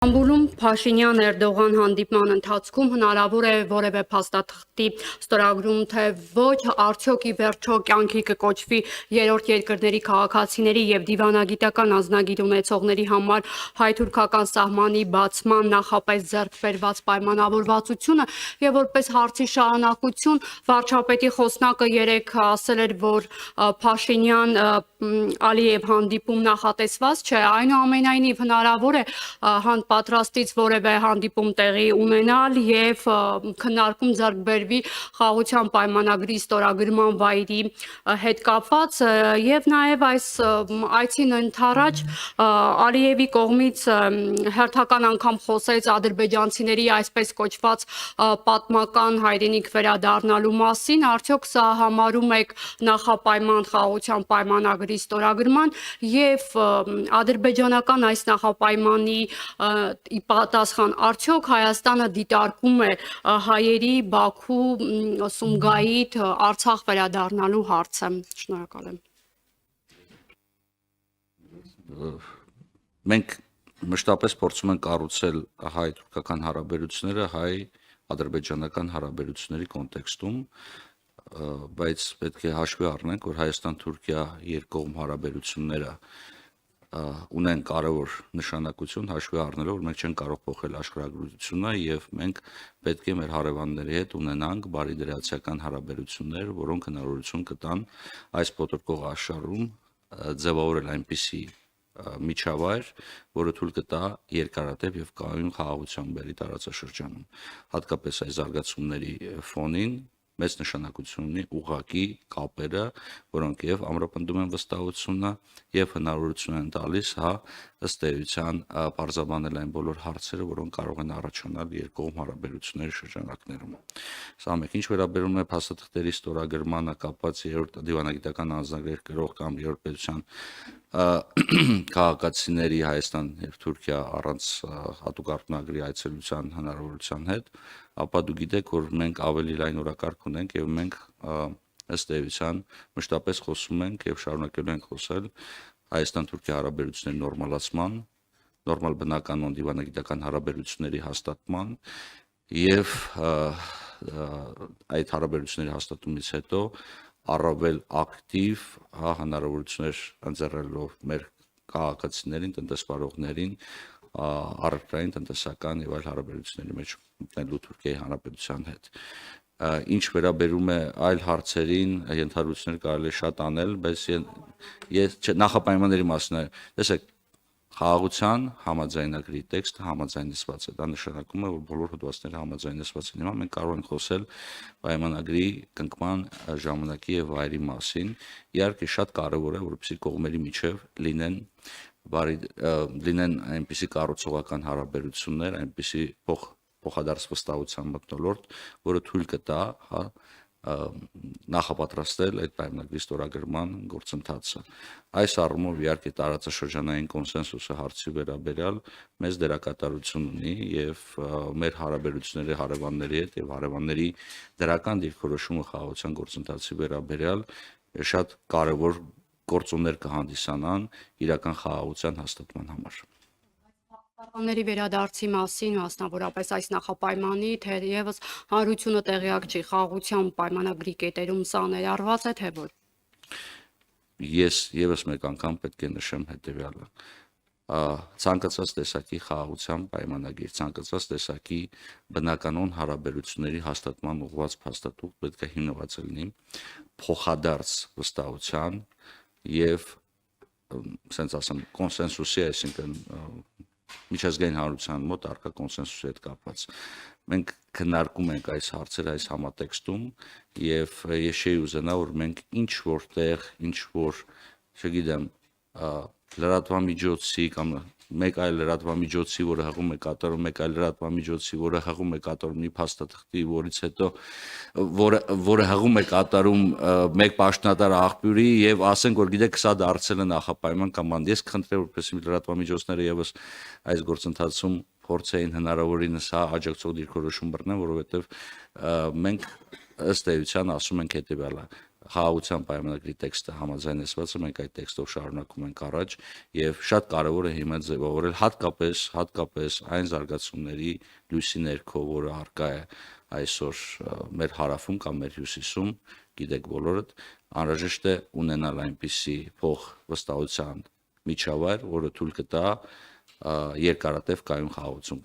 Ստամբուլում Փաշինյան-Էրդողան հանդիպման ընթացքում հնարավոր է որևէ փաստաթղթի ստորագրում, թե ոչ, արդյոք ի վերջո կյանքի կկոչվի երրորդ երկրների քաղաքացիների եւ դիվանագիտական անձնագիր ունեցողների համար հայ-թուրքական սահմանի բացման նախապես ձեռք բերված պայմանավորվածությունը եւ որպես հարցի շարունակություն վարչապետի խոսնակը երեկ ասել էր, որ Փաշինյան-Ալիև հանդիպում նախատեսված չէ, այնուամենայնիվ հնարավոր է պատրաստից որևէ հանդիպում տեղի ունենալ եւ քննարկում ձեռք բերվի խաղաղության պայմանագրի ստորագրման վայրի հետ կապված եւ նաեւ այս այցին ընդառաջ Ալիևի կողմից հերթական անգամ խոսեց ադրբեջանցիների այսպես կոչված պատմական հայրենիք վերադառնալու մասին, արդյոք սա համարում եք նախապայման խաղաղության պայմանագրի ստորագրման եւ ադրբեջանական այս նախապայմանի ի պատասխան արդյոք Հայաստանը դիտարկում է հայերի Բաքու, Սումգայիթ, Արցախ վերադառնալու հարցը։ Շնորհակալ եմ։ Մենք մշտապես փորձում ենք կառուցել հայ-թուրքական հարաբերությունները հայ-ադրբեջանական հարաբերությունների կոնտեքստում, բայց պետք է հաշվի առնենք, որ Հայաստան-Թուրքիա երկկողմ հարաբերությունները ունեն կարևոր նշանակություն, հաշվի առնելով, որ մենք չենք կարող փոխել աշխարհագրությունը եւ մենք պետք է մեր հարևանների հետ ունենանք բարիդրացիական հարաբերություններ, որոնք հնարավորություն կտան այս փոթորկող աշխարհում ձևավորել այնպիսի միջավայր, որը թույլ կտա երկարատև եւ կայուն խաղաղության բերի տարածաշրջանում, հատկապես այս զարգացումների ֆոնին մեծ նշանակություն ունի ուղղակի կապերը, որոնք եւ ամրապնդում են վստահությունը եւ հնարավորություն են տալիս, ըստ էության բարձրաբանել այն բոլոր հարցերը, որոնք կարող են առաջանալ երկկողմ հարաբերությունների շրջանակներում։ Սա մեկ ինչ վերաբերում է փաստաթղթերի ստորագրմանը կապված երրորդ դիվանագիտական անձնագրեր կրող կամ երրորդ պետության քաղաքացիների Հայաստան եւ Թուրքիա առանց հատուկ արտոնագրի այցելության հնարավորության հետ, ապա դու գիտեք, որ մենք ավելի լայն օրակարգ ունենք եւ մենք ըստ էության մշտապես խոսում ենք եւ շարունակելու ենք խոսել Հայաստան-Թուրքիա հարաբերությունների նորմալացման, նորմալ բնականon դիվանագիտական հարաբերությունների հաստատման եւ այդ հարաբերությունների հաստատումից հետո առավել ակտիվ հնարավորություններ ընձեռելով մեր քաղաքացիներին, տնտեսվարողներին, առևտրային, տնտեսական եւ այլ հարաբերությունների մեջ մտնելու Թուրքիայի Հանրապետության հետ։ Ինչ վերաբերում է այլ հարցերին, ենթադրություններ կարելի է շատ անել, բայց ես նախապայմանների մասին տեսեք խաղաղության համաձայնագրի տեքստը համաձայնեցված է, դա նշանակում է, որ բոլոր հոդվածները համաձայնեցված են։ Հիմա մենք կարող ենք խոսել պայմանագրի կնքման ժամանակի եւ վայրի մասին։ Իհարկե շատ կարեւոր է, որպեսզի կողմերի միջև լինեն այնպիսի կառուցողական հարաբերություններ, այնպիսի փոխադարձ վստահության մթնոլորտ, որը թույլ կտա նախապատրաստել այդ պայմանագրի ստորագրման գործընթացը։ Այս առումով իհարկե տարածաշրջանային կոնսենսուսը հարցի վերաբերյալ մեծ դերակատարություն ունի եւ մեր հարաբերությունների հարևանների հետ եւ հարևանների դրական դիրքորոշումը խաղաղության գործընթացի վերաբերյալ շատ կարեւոր գործոններ կհանդիսանան իրական խաղաղության հաստատման համար։ Պայմանների վերադարձի մասին, մասնավորապես այս նախապայմանի, թերևս հանրությունը տեղյակ չի խաղաղության պայմանագրի կետերում սա ներառված է, թե ոչ։ Ես եւս մեկ անգամ պետք է նշեմ հետեւյալը. ցանկացած տեսակի խաղաղության պայմանագիր, ցանկացած տեսակի բնականon հարաբերությունների հաստատման ուղղված փաստաթուղթ պետք է հիմնված լինի փոխադարձ վստահության եւ ասենց ասեմ կոնսենսուսի, այսինքն միջազգային հանրության մոտ առկա կոնսենսուսի հետ կապված։ Մենք քննարկում ենք այս հարցերը այս համատեքստում եւ ես չէի ուզենա, որ մենք ինչ որտեղ, ինչ որ, չգիտեմ, լրատվամիջոցի կամ մեկ այլ լրատվամիջոցի, որը հղում է կատարում, մեկ այլ լրատվամիջոցի, որը հղում է կատարում մի փաստաթղթի, որից հետո որը հղում է կատարում մեկ պաշտոնատար աղբյուրի եւ ասենք, որ գիտեք, սա դարձել է նախապայման կամ ան։ Ես կխնդրեմ, որպեսզի լրատվամիջոցները եւս այս գործընթացում փորձեին հնարավորինս աջակցող դիրքորոշում բռնեն, որովհետեւ մենք ըստ էության ասում ենք հետեւյալը. խաղաղության պայմանագրի տեքստը համաձայնեցված է, մենք այդ տեքստով շարունակում ենք առաջ եւ շատ կարեւոր է հիմա ձևավորել հատկապես այն զարգացումների լույսի ներքո, որը առկա է այսօր մեր հարավում կամ մեր հյուսիսում, գիտեք բոլորդ, անհրաժեշտ է ունենալ այնպիսի փոխվստահության միջավայր, որը թույլ կտա երկարատև կայուն խաղաղություն